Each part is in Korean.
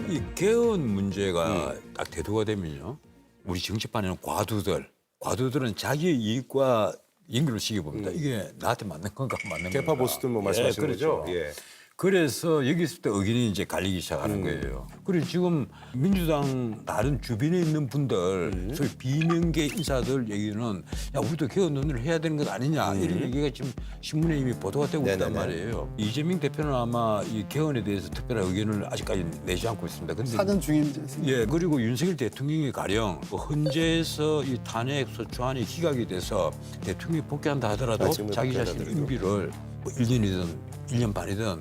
이 개헌 문제가 딱 대두가 되면요. 우리 정치판에는 과도들은 자기 이익과 연결을 시켜봅니다. 이게 나한테 맞는 건가 맞는 건가. 개파 보수들 뭐 말씀하시는 그렇죠. 거죠? 예. 그래서 여기서부터 의견이 이제 갈리기 시작하는 거예요. 그리고 지금 민주당 다른 주변에 있는 분들, 소위 비명계 인사들 얘기는 야 우리도 개헌 논의를 해야 되는 것 아니냐 이런 얘기가 지금 신문에 이미 보도가 되고 있단 말이에요. 이재명 대표는 아마 이 개헌에 대해서 특별한 의견을 아직까지 내지 않고 있습니다. 근데 사전 중임제. 예, 그리고 윤석열 대통령이 가령 헌재에서 이 탄핵 소추안이 기각이 돼서 대통령이 복귀한다 하더라도 지금은 자기 복귀한다 자신의 하더라도. 임기를 뭐 1년이든 1년 반이든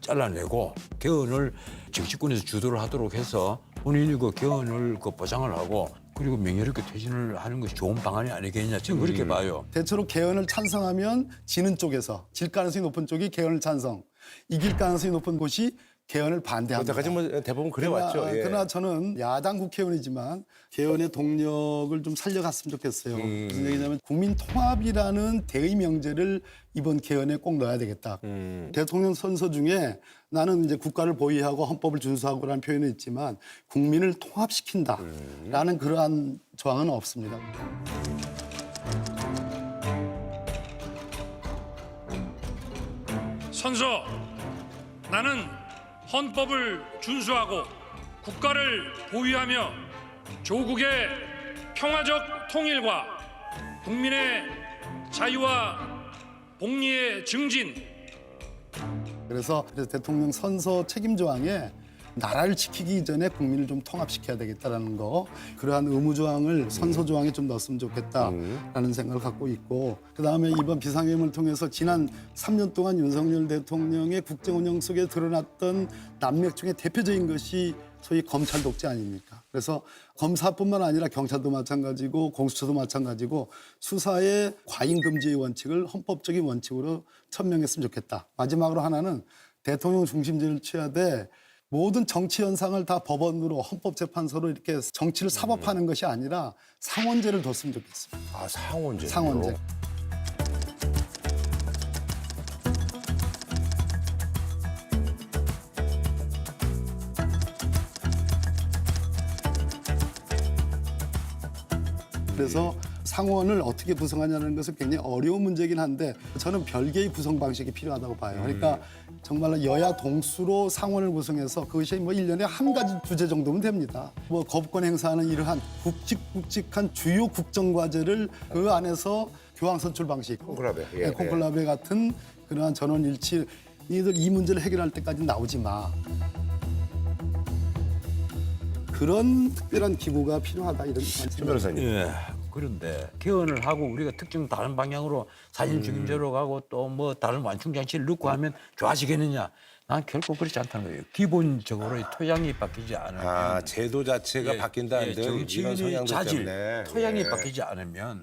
잘라내고 개헌을 정치권에서 주도를 하도록 해서 본인이 그 개헌을 그 보장을 하고 그리고 명예롭게 퇴진을 하는 것이 좋은 방안이 아니겠냐 저는 그렇게 봐요. 대체로 개헌을 찬성하면 지는 쪽에서 질 가능성이 높은 쪽이 개헌을 찬성, 이길 가능성이 높은 곳이 개헌을 반대합니다. 여태까지 뭐 대부분 그래 왔죠. 예. 그러나 저는 야당 국회의원이지만 개헌의 동력을 좀 살려갔으면 좋겠어요. 무슨 얘기냐면 국민 통합이라는 대의 명제를 이번 개헌에 꼭 넣어야 되겠다. 대통령 선서 중에 나는 이제 국가를 보위하고 헌법을 준수하고라는 표현이 있지만 국민을 통합시킨다라는 그러한 조항은 없습니다. 선서 나는 헌법을 준수하고 국가를 보위하며 조국의 평화적 통일과 국민의 자유와 복리의 증진 그래서 대통령 선서 책임 조항에 나라를 지키기 전에 국민을 좀 통합시켜야 되겠다라는 거, 그러한 의무 조항을 선서 조항에 좀 넣었으면 좋겠다라는 생각을 갖고 있고, 그다음에 이번 비상계엄을 통해서 지난 3년 동안 윤석열 대통령의 국정 운영 속에 드러났던 난맥 중에 대표적인 것이 소위 검찰 독재 아닙니까? 그래서 검사뿐만 아니라 경찰도 마찬가지고 공수처도 마찬가지고 수사의 과잉 금지의 원칙을 헌법적인 원칙으로 천명했으면 좋겠다. 마지막으로 하나는 대통령 중심제를 취하되 모든 정치 현상을 다 법원으로 헌법재판소로 이렇게 정치를 사법하는 것이 아니라 상원제를 뒀으면 좋겠습니다. 아, 상원제. 상원제. 그래서 상원을 어떻게 구성하냐는 것은 굉장히 어려운 문제이긴 한데 저는 별개의 구성 방식이 필요하다고 봐요. 그러니까 정말로 여야 동수로 상원을 구성해서 그것이 뭐 1년에 한 가지 주제 정도면 됩니다. 뭐 거부권 행사하는 이러한 굵직굵직한 주요 국정과제를 그 안에서 교황 선출 방식, 콩클라베. 예, 콩클라베 같은 그러한 전원일치 니들 이 문제를 해결할 때까지 나오지 마. 그런 특별한 기구가 필요하다 이런 신 말씀. 변호사님. 예. 그런데 개헌을 하고 우리가 특정 다른 방향으로 사진 중임제로 가고 또 뭐 다른 완충 장치를 넣고 하면 좋아지겠느냐? 난 결코 그렇지 않다는 거예요. 기본적으로 이 토양이 바뀌지 않으면 아, 제도 자체가 바뀐다 안 돼. 이런 정치인의 성향들 자질, 때문에. 토양이 예. 바뀌지 않으면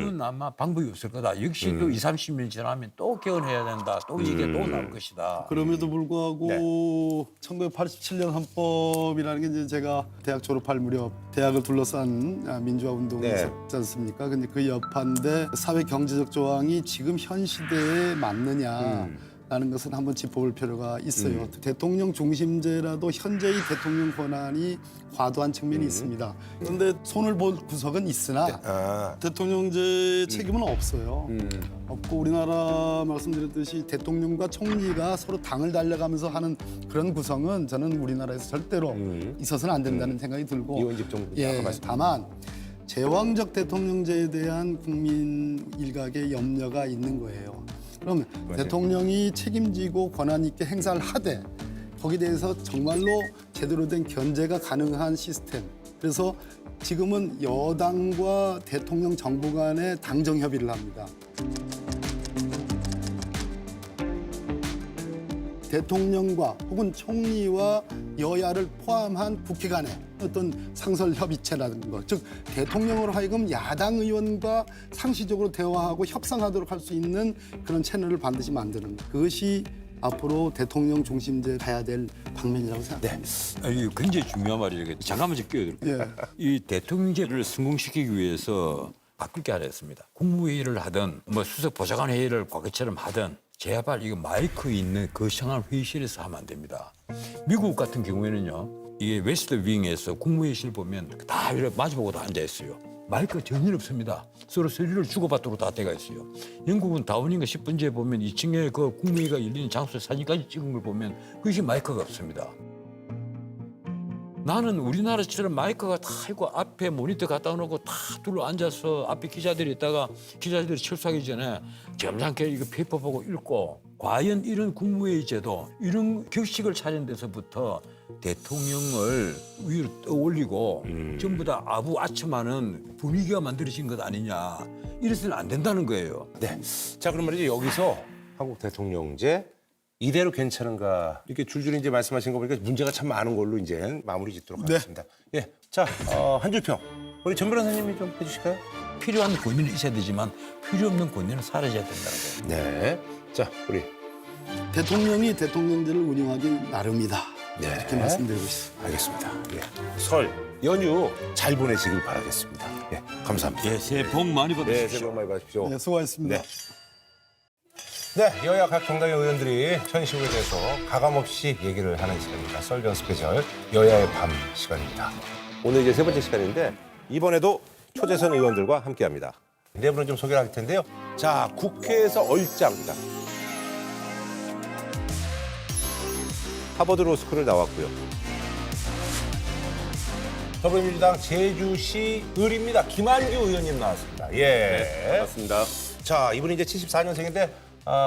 이건 아마 방법이 없을 거다. 역시 또 20, 30년 지나면 또 개헌해야 된다. 또 이게 또 나올 것이다. 그럼에도 불구하고 네. 1987년 헌법이라는 게 이제 제가 대학 졸업할 무렵 대학을 둘러싼 민주화 운동을 네. 했지 않습니까? 근데 그 여파인데 사회 경제적 조항이 지금 현 시대에 맞느냐? 라는 것은 한번 짚어볼 필요가 있어요. 대통령 중심제라도 현재의 대통령 권한이 과도한 측면이 있습니다. 그런데 손을 볼 구석은 있으나 아, 대통령제 책임은 없어요. 없고 우리나라 말씀드렸듯이 대통령과 총리가 서로 당을 달려가면서 하는 그런 구성은 저는 우리나라에서 절대로 있어서는 안 된다는 생각이 들고 이원집 정부 아까 예, 말씀. 다만 제왕적 대통령제에 대한 국민 일각의 염려가 있는 거예요. 그럼 대통령이 책임지고 권한 있게 행사를 하되 거기에 대해서 정말로 제대로 된 견제가 가능한 시스템. 그래서 지금은 여당과 대통령 정부 간에 당정 협의를 합니다. 대통령과 혹은 총리와 여야를 포함한 국회 간의 어떤 상설 협의체라는 것, 즉 대통령으로 하여금 야당 의원과 상시적으로 대화하고 협상하도록 할 수 있는 그런 채널을 반드시 만드는 것. 그것이 앞으로 대통령 중심제 가야 될 방면이라고 생각합니다. 이거 굉장히 중요한 말이에요. 잠깐만 좀 끼어들게요. 예. 이 대통령제를 성공시키기 위해서 바꿀 게 하나 있습니다. 국무회의를 하든 뭐 수석 보좌관 회의를 과거처럼 하든 제발 이거 마이크 있는 거창한 회의실에서 하면 안 됩니다. 미국 같은 경우에는요. 이게 웨스트 윙에서 국무회의실 보면 다 이렇게 마주보고 다 앉아 있어요. 마이크가 전혀 없습니다. 서로 소리를 주고받도록 다 돼가 있어요. 영국은 다우닝가 10번지에 보면 2층에 그 국무회의가 열리는 장소 사진까지 찍은 걸 보면 그것이 마이크가 없습니다. 나는 우리나라처럼 마이크가 다 있고 앞에 모니터 갖다 놓고 다 둘러 앉아서 앞에 기자들이 있다가 기자들이 철수하기 전에 점잖게 이거 페이퍼 보고 읽고 과연 이런 국무회의 제도 이런 격식을 차린 데서부터 대통령을 위로 떠올리고 전부 다 아부아첨하는 분위기가 만들어진 것 아니냐 이래서는 안 된다는 거예요. 네. 자, 그럼 말이죠. 여기서 한국 대통령제 이대로 괜찮은가 이렇게 줄줄이 이제 말씀하신 거 보니까 문제가 참 많은 걸로 이제 마무리 짓도록 하겠습니다. 예, 자, 한 줄 평 우리 전 변호사님이 좀 해주실까요? 필요한 권위는 있어야 되지만 필요 없는 권위는 사라져야 된다는 거예요. 네. 자, 우리 대통령이 대통령제를 운영하기 나름이다. 네. 이렇게 말씀드리고 있습니다. 알겠습니다. 예. 설 연휴 잘 보내시길 바라겠습니다. 예, 감사합니다. 예, 새해 복 많이 받으십시오. 네, 새해 복 많이 받으십시오. 네, 수고하셨습니다. 네. 네, 여야 각 정당의 의원들이 현 시국에 대해서 가감없이 얘기를 하는 시간입니다. 썰전 스페셜 여야의 밤 시간입니다. 오늘 이제 세 번째 시간인데 이번에도 초재선 의원들과 함께합니다. 네 분은 좀 소개를 할 텐데요. 자, 국회에서 얼짱입니다. 하버드 로스쿨을 나왔고요. 더불어민주당 제주시 을입니다. 김한규 의원님 나왔습니다. 예, 맞습니다. 자, 이분이 이제 74년생인데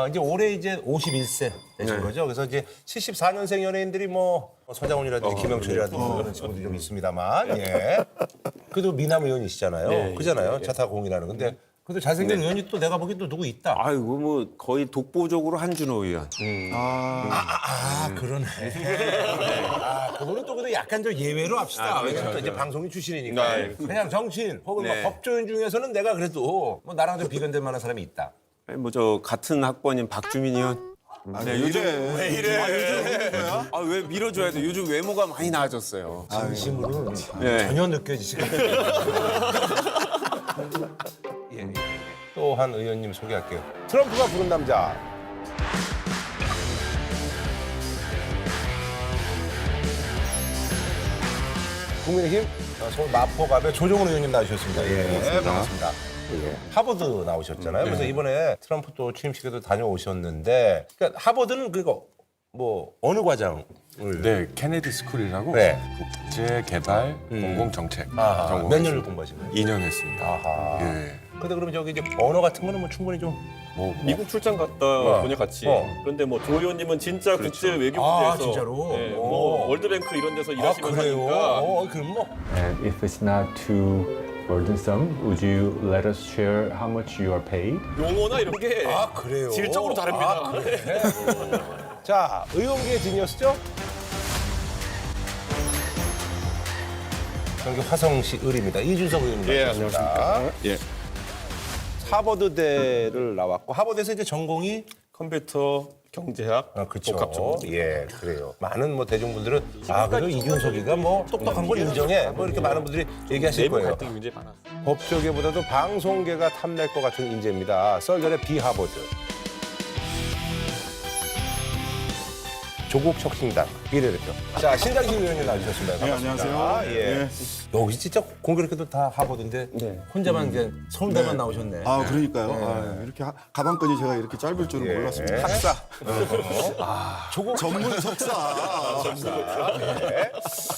이제 올해 이제 51세 되신 거죠. 그래서 이제 74년생 연예인들이 뭐 서장훈이라든지 김영철이라든지 그런 친구들이 좀 있습니다만, 예. 그래도 미남 의원이시잖아요. 그잖아요. 차 타고 공인하는. 근데 그래도 잘생긴 의원이 또 내가 보기엔 또 누구 있다. 아이고 뭐 거의 독보적으로 한준호 의원. 그러네. 그거는 또 그래도 약간 좀 예외로 합시다. 왜냐면 또 이제 방송인 출신이니까. 그냥 정치인 혹은 뭐 법조인 중에서는 내가 그래도 뭐 나랑 좀 비견될 만한 사람이 있다. 뭐 저 같은 학번인 박주민 의원. 네, 요즘 왜 이래? 아, 왜 밀어줘야 돼? 요즘 외모가 많이 나아졌어요. 진심으로는 예. 전혀 느껴지지가 않아요. 또 한 의원님 소개할게요. 트럼프가 부른 남자. 국민의힘 서울 마포갑의 조정훈 의원님 나오셨습니다. 예, 반갑습니다. 하버드 나오셨잖아요. 그래서 이번에 트럼프 또 취임식에도 다녀오셨는데, 그러니까 하버드는 그러니까 뭐 어느 과장을? 네, 케네디 스쿨이라고 네. 국제 개발 공공 정책 몇 년을 공부하신 거예요? 2년 했습니다. 아하. 예. 근데 그러면 저기 이제 언어 같은 거는 뭐 충분히 좀. 미국 출장 갔다 오냐 같이. 그런데 뭐 조 의원님은 진짜 국제 외교부에서 진짜로? 예, 오. 뭐 월드뱅크 이런 데서 일하시면서 하니까 그럼 뭐. And if it's not too burdensome, would you let us share how much you are paid? 용어나 이런 게 그래요? 질적으로 다릅니다. 자, 의원계의 지니어스죠? 경기 화성시 을입니다. 이준석 의원님. 예, 안녕하십니까. 예. 하버드대를 나왔고, 하버드에서 이제 전공이 컴퓨터 경제학 그렇죠. 복합 전공. 예, 그래요. 많은 뭐 대중분들은 그래도 이준석이가 뭐 똑똑한 걸 인정해. 뭐 이렇게 많은 분들이 얘기하실 내부 거예요. 갈등이 굉장히 많았어요. 법조계보다도 방송계가 탐낼 것 같은 인재입니다. 썰전의 비하버드. 조국 혁신당 비례대표. 자, 신장식 의원님 나와주셨습니다. 네, 안녕하세요. 예. 여기 진짜 공교롭게도 다 하버드인데 혼자만 이제 서울대만 나오셨네. 아, 그러니까요. 아, 이렇게 가방끈이 제가 이렇게 짧을 줄은 몰랐습니다. 학사. 조금 전문 석사.